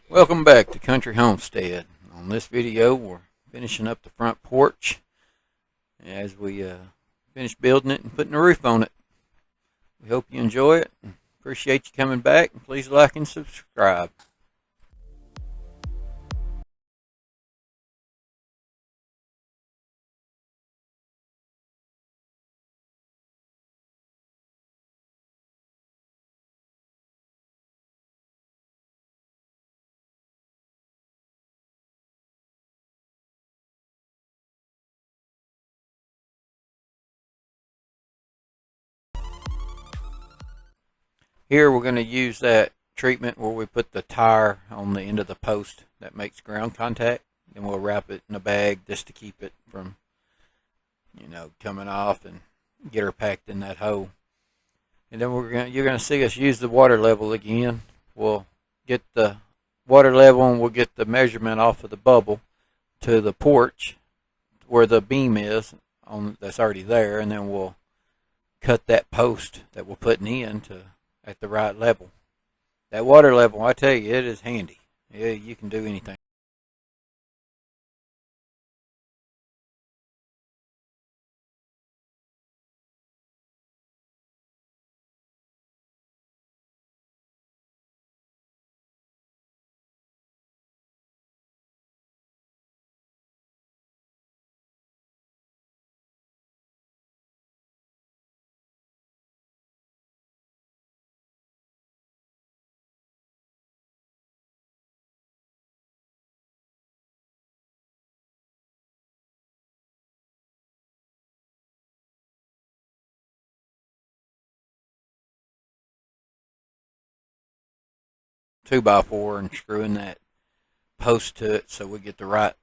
Welcome back to Country Homestead. On this video, we're finishing up the front porch as we finish building it and putting a roof on it. We hope you enjoy it. Appreciate you coming back, and please like and subscribe. Here we're going to use that treatment where we put the tire on the end of the post that makes ground contact. Then we'll wrap it in a bag just to keep it from, coming off and get her packed in that hole. And then you're gonna see us use the water level again. We'll get the water level and we'll get the measurement off of the bubble to the porch where the beam is that's already there, and then we'll cut that post that we're putting in to at the right level. That water level, I tell you, it is handy. Yeah, you can do anything. 2x4 and screwing that post to it so we get the right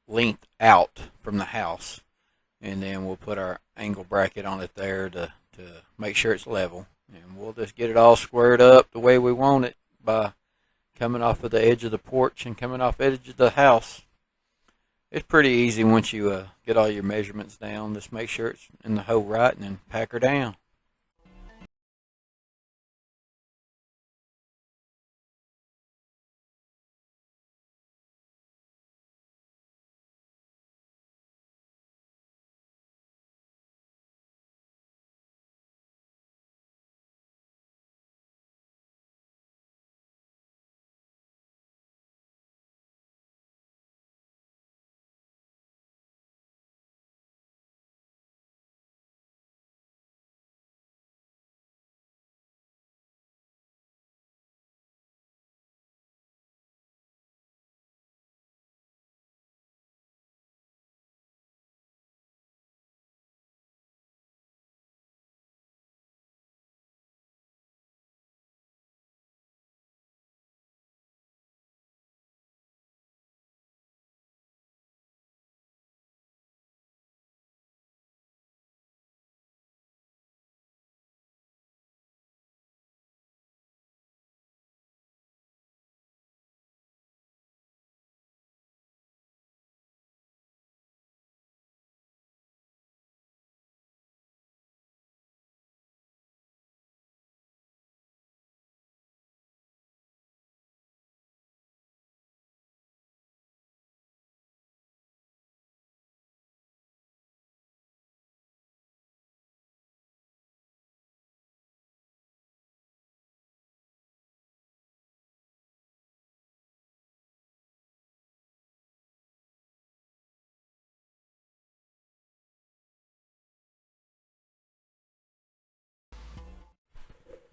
length out from the house, and then we'll put our angle bracket on it there to make sure it's level, and we'll just get it all squared up the way we want it by coming off of the edge of the porch and coming off the edge of the house. It's pretty easy once you get all your measurements down. Just make sure it's in the hole right and then pack her down.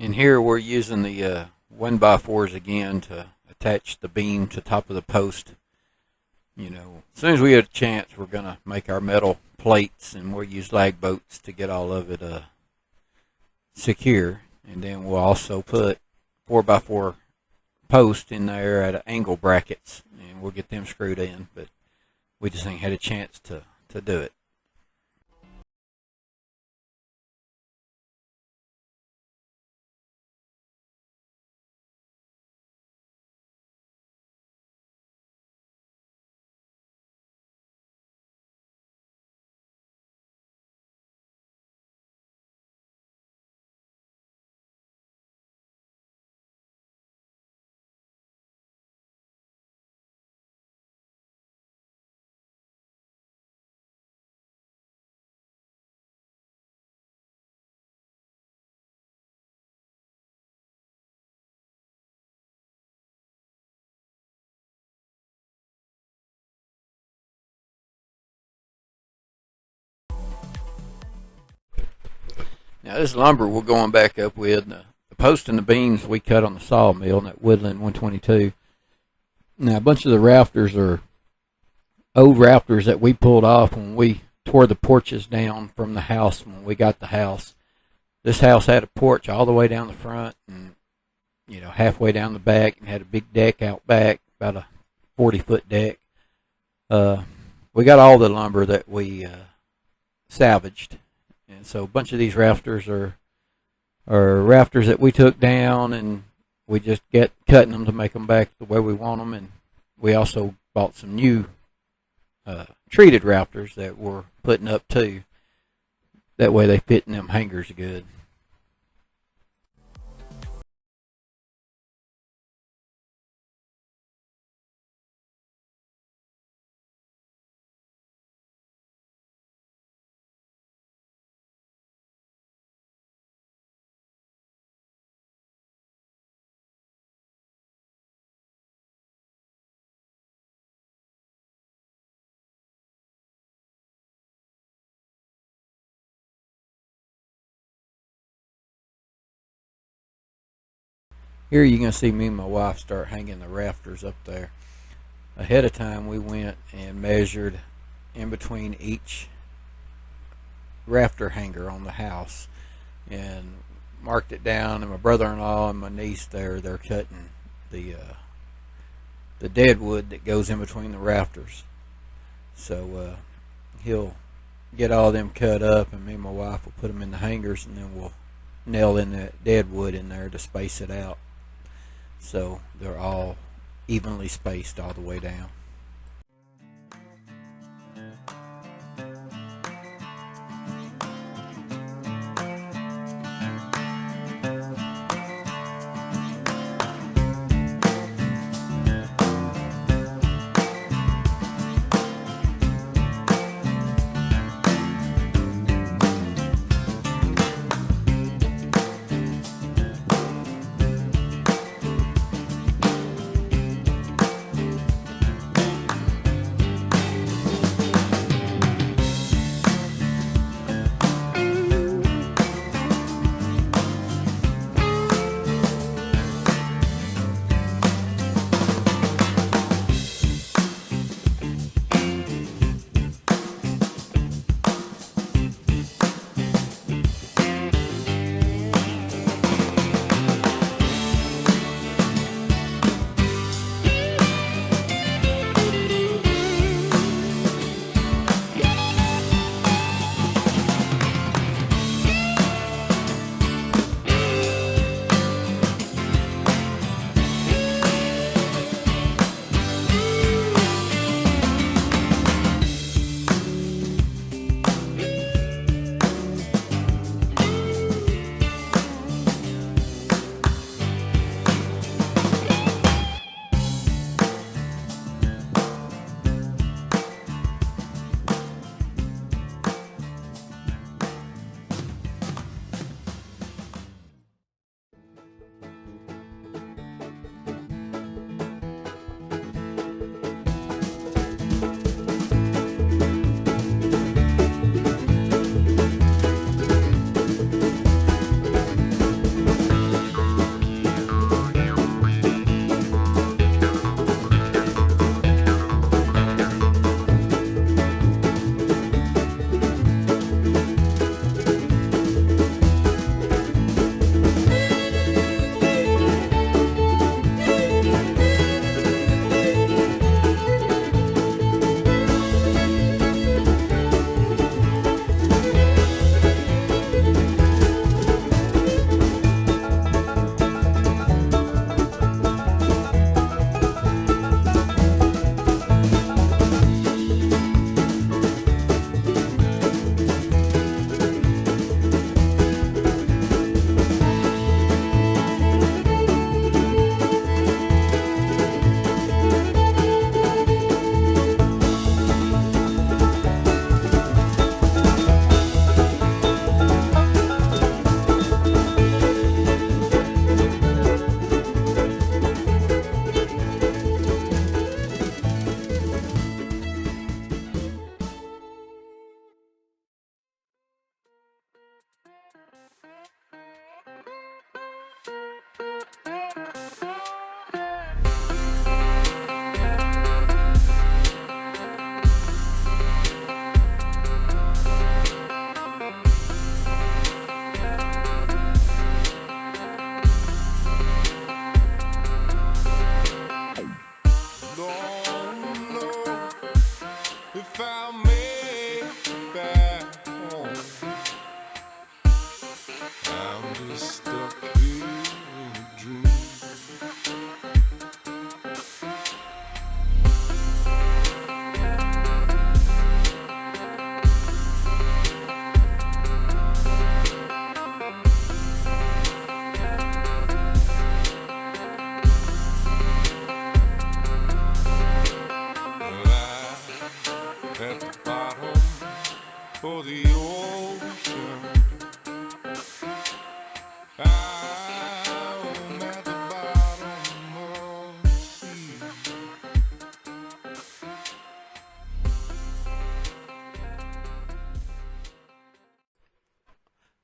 And here we're using the 1x4s again to attach the beam to the top of the post. As soon as we get a chance, we're going to make our metal plates, and we'll use lag bolts to get all of it secure. And then we'll also put 4x4 posts in there at angle brackets, and we'll get them screwed in. But we just ain't had a chance to do it. Now this lumber we're going back up with, the post and the beams we cut on the sawmill in that Woodland 122. Now a bunch of the rafters are old rafters that we pulled off when we tore the porches down from the house when we got the house. This house had a porch all the way down the front and, you know, halfway down the back, and had a big deck out back, about a 40-foot deck. We got all the lumber that we salvaged. And so a bunch of these rafters are rafters that we took down, and we just get cutting them to make them back the way we want them. And we also bought some new treated rafters that we're putting up too. That way they fit in them hangers good. Here you can see me and my wife start hanging the rafters up there. Ahead of time we went and measured in between each rafter hanger on the house and marked it down, and my brother-in-law and my niece they're cutting the dead wood that goes in between the rafters. So he'll get all of them cut up, and me and my wife will put them in the hangers, and then we'll nail in that dead wood in there to space it out, so they're all evenly spaced all the way down.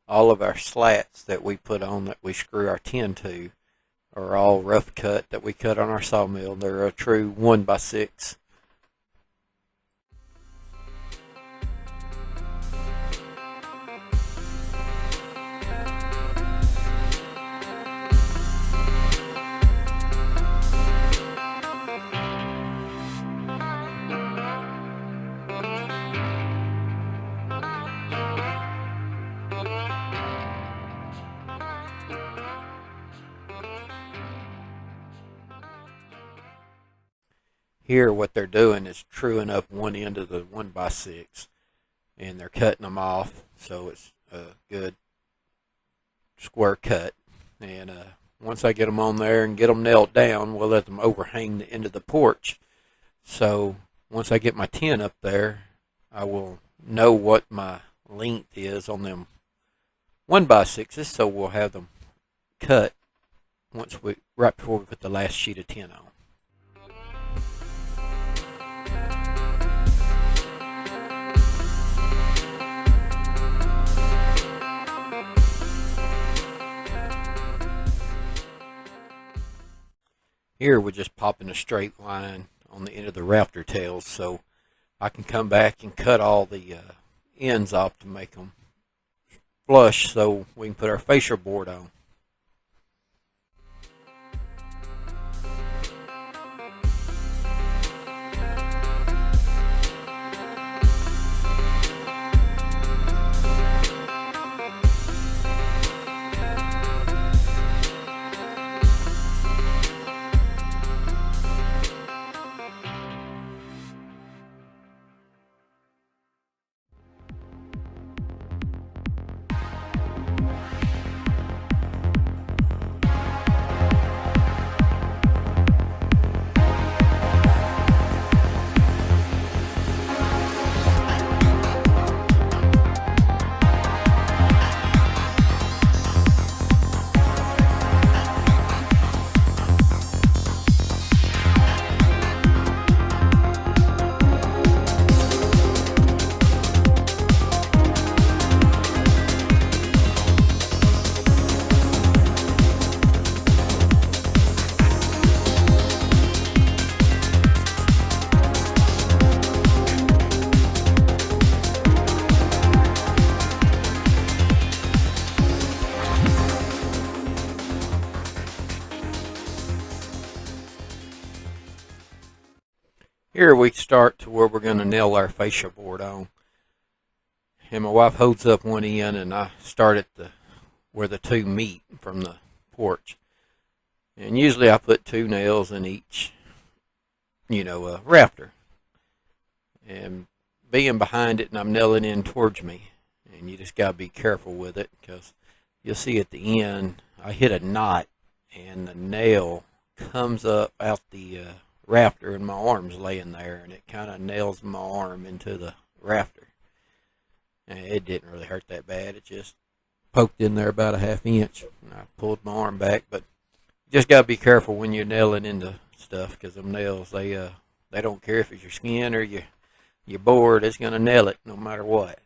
all of our slats that we put on that we screw our tin to are all rough cut that we cut on our sawmill. They're a true 1x6. Here what they're doing is truing up one end of the 1x6, and they're cutting them off so it's a good square cut. And once I get them on there and get them nailed down, we'll let them overhang the end of the porch. So once I get my tin up there, I will know what my length is on them 1x6s, so we'll have them cut right before we put the last sheet of tin on. Here we're just popping a straight line on the end of the rafter tails, so I can come back and cut all the ends off to make them flush so we can put our fascia board on. Here we start to where we're going to nail our fascia board on. And my wife holds up one end and I start at where the two meet from the porch. And usually I put 2 nails in each, rafter. And being behind it and I'm nailing in towards me. And you just got to be careful with it because you'll see at the end I hit a knot and the nail comes up out the rafter and my arm's laying there and it kind of nails my arm into the rafter. And it didn't really hurt that bad. It just poked in there about a 1/2 inch and I pulled my arm back. But you just got to be careful when you're nailing into stuff because them nails, they don't care if it's your skin or your board. It's going to nail it no matter what.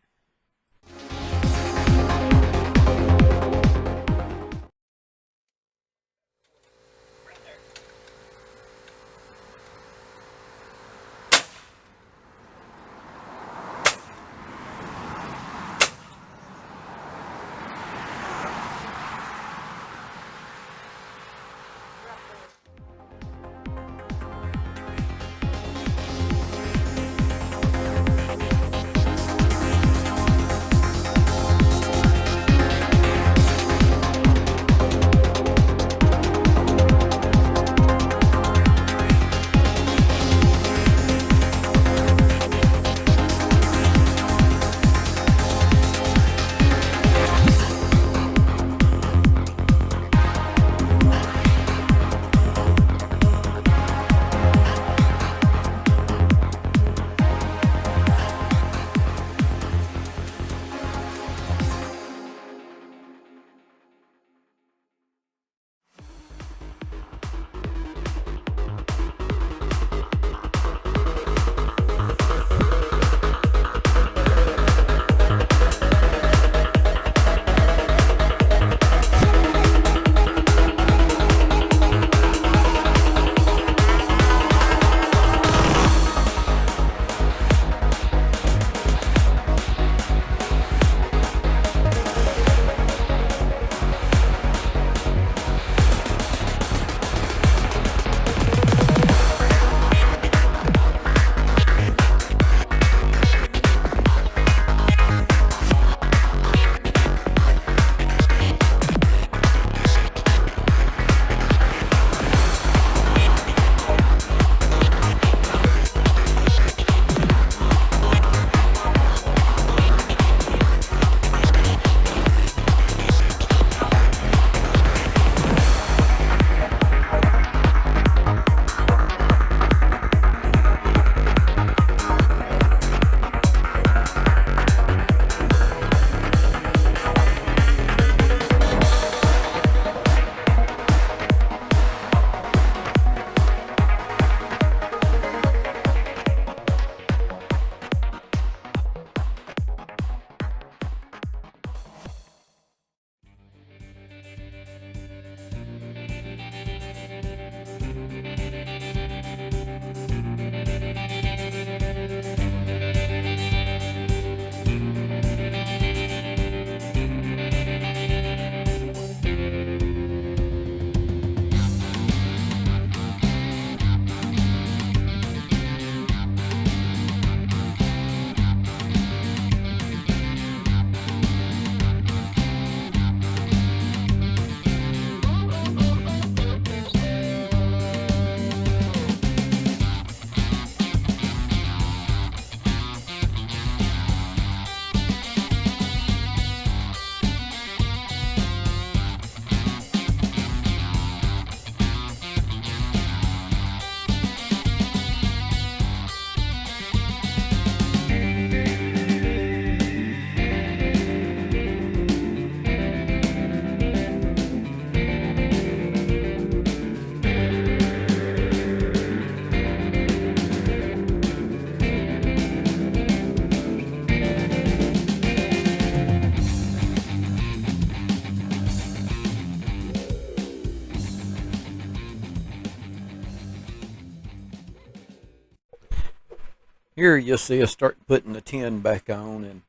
Here you'll see us start putting the tin back on, and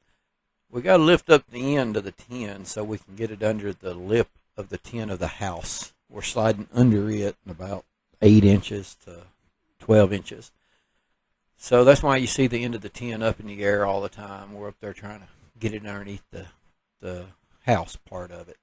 we got to lift up the end of the tin so we can get it under the lip of the tin of the house. We're sliding under it in about 8 inches to 12 inches. So that's why you see the end of the tin up in the air all the time. We're up there trying to get it underneath the house part of it.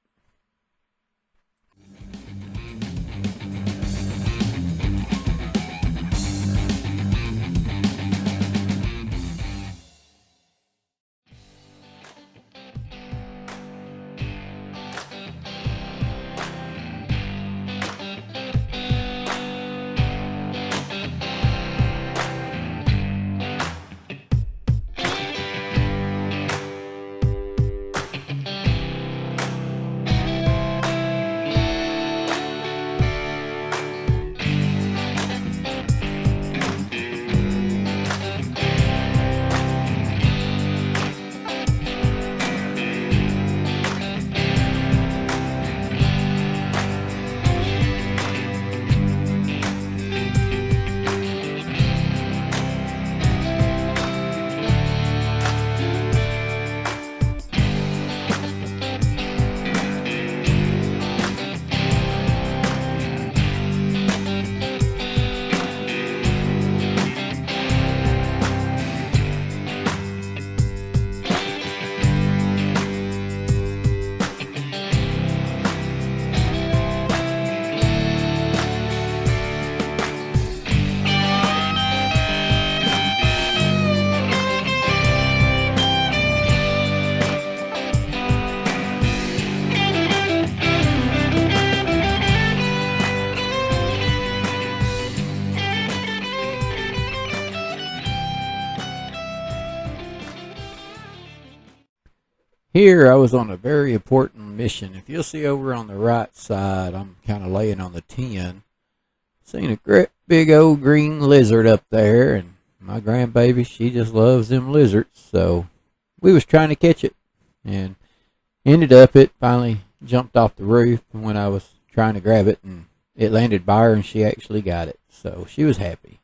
Here I was on a very important mission. If you'll see over on the right side, I'm kind of laying on the tin. Seen a great big old green lizard up there, and my grandbaby, she just loves them lizards. So we was trying to catch it, and ended up it finally jumped off the roof when I was trying to grab it, and it landed by her, and she actually got it. So she was happy.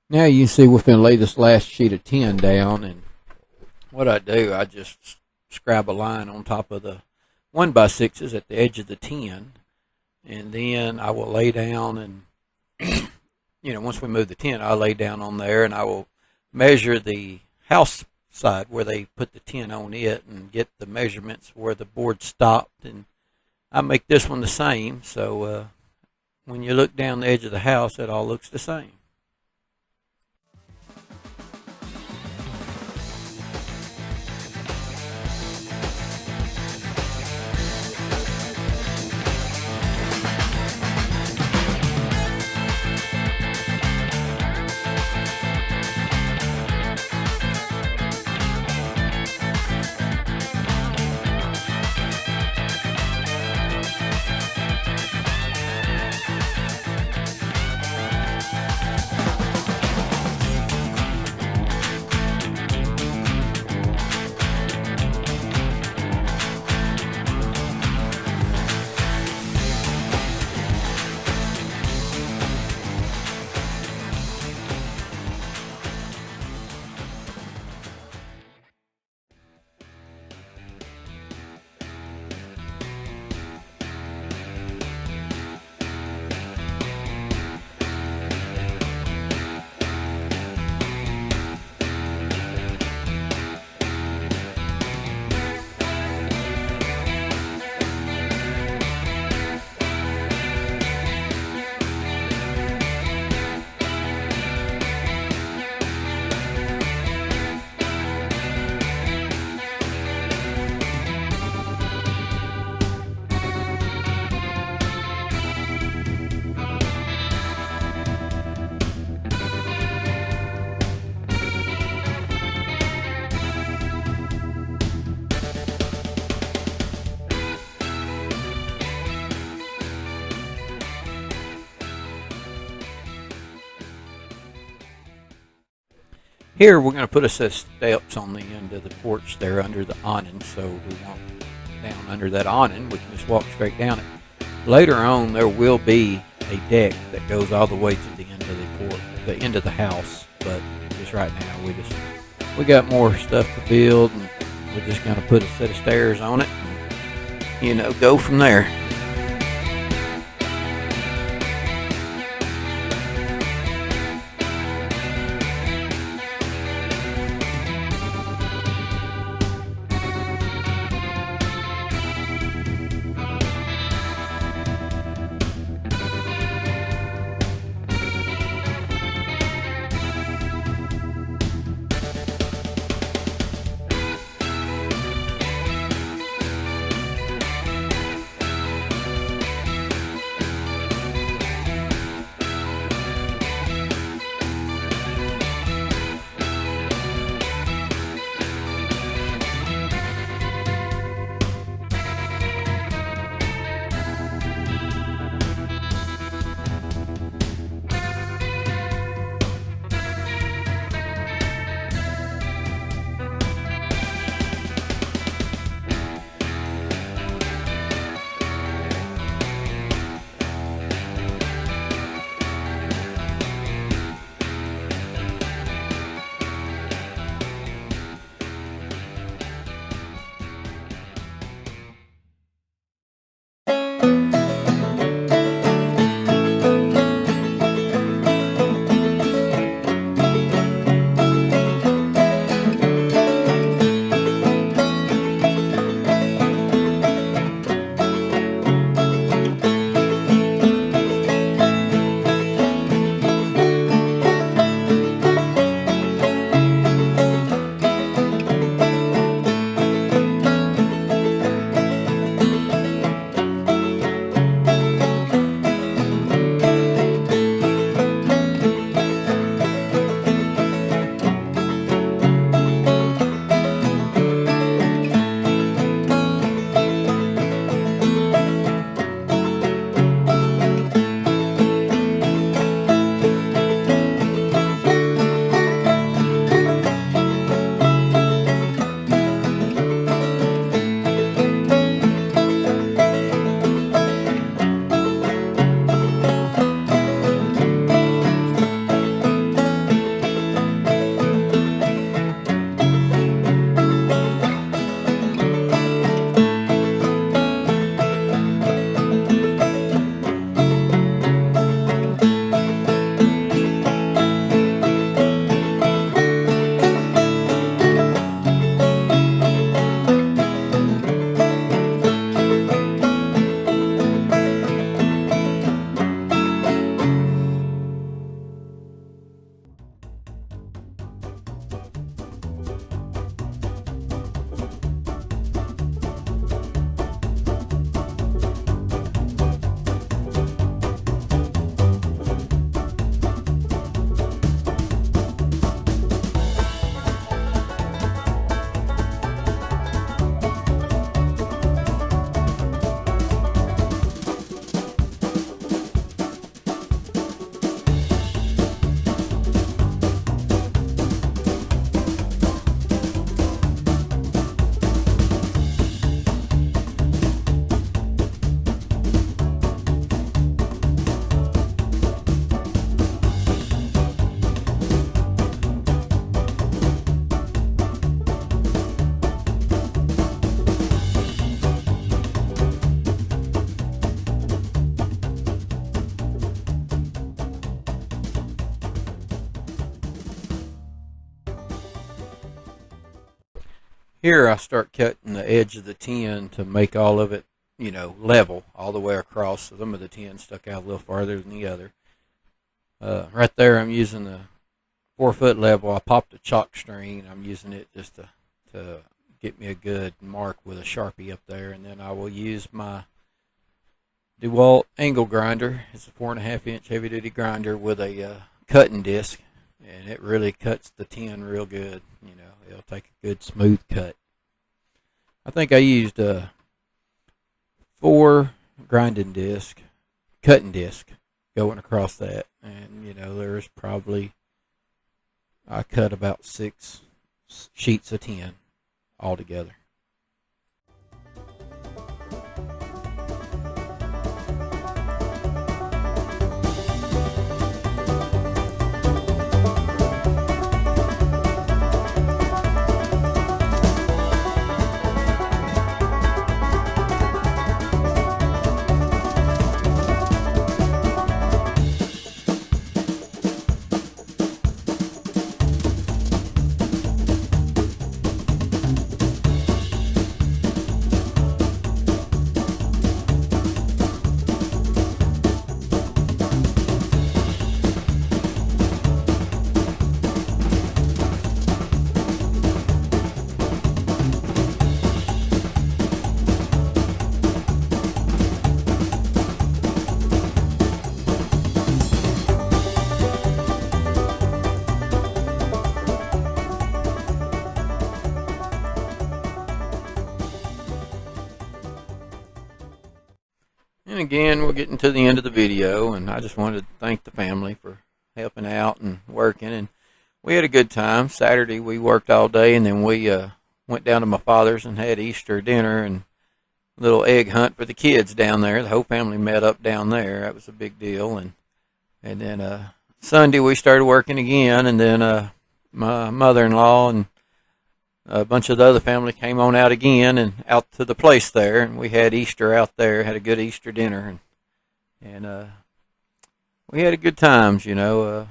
Now you can see we're going to lay this last sheet of tin down, and what I do, I just scribe a line on top of the 1x6s at the edge of the tin, and then I will lay down, and once we move the tin, I'll lay down on there, and I will measure the house side where they put the tin on it and get the measurements where the board stopped, and I make this one the same, so when you look down the edge of the house, it all looks the same. Here we're going to put a set of steps on the end of the porch there under the awning, so we want down under that awning, we can just walk straight down it. Later on, there will be a deck that goes all the way to the end of the porch, the end of the house, but just right now we got more stuff to build, and we're just going to put a set of stairs on it and, go from there. Here I start cutting the edge of the tin to make all of it, level all the way across. So some of the tin stuck out a little farther than the other. Right there I'm using the 4-foot level. I popped a chalk string and I'm using it just to get me a good mark with a Sharpie up there. And then I will use my DeWalt angle grinder. It's a 4.5-inch heavy duty grinder with a cutting disc. And it really cuts the tin real good. It'll take a good smooth cut. I think I used 4 cutting disc going across that. And, there's probably I cut about 6 sheets of 10 altogether. And again, we're getting to the end of the video, and I just wanted to thank the family for helping out and working. And we had a good time. Saturday we worked all day, and then we went down to my father's and had Easter dinner and a little egg hunt for the kids down there. The whole family met up down there. That was a big deal. And then Sunday we started working again, and then my mother-in-law and a bunch of the other family came on out again and out to the place there, and we had Easter out there, had a good Easter dinner, and we had a good times, you know.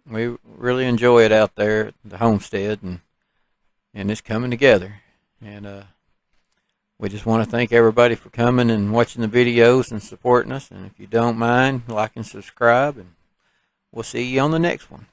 We really enjoy it out there at the homestead, and it's coming together. And we just want to thank everybody for coming and watching the videos and supporting us. And if you don't mind, like and subscribe, and we'll see you on the next one.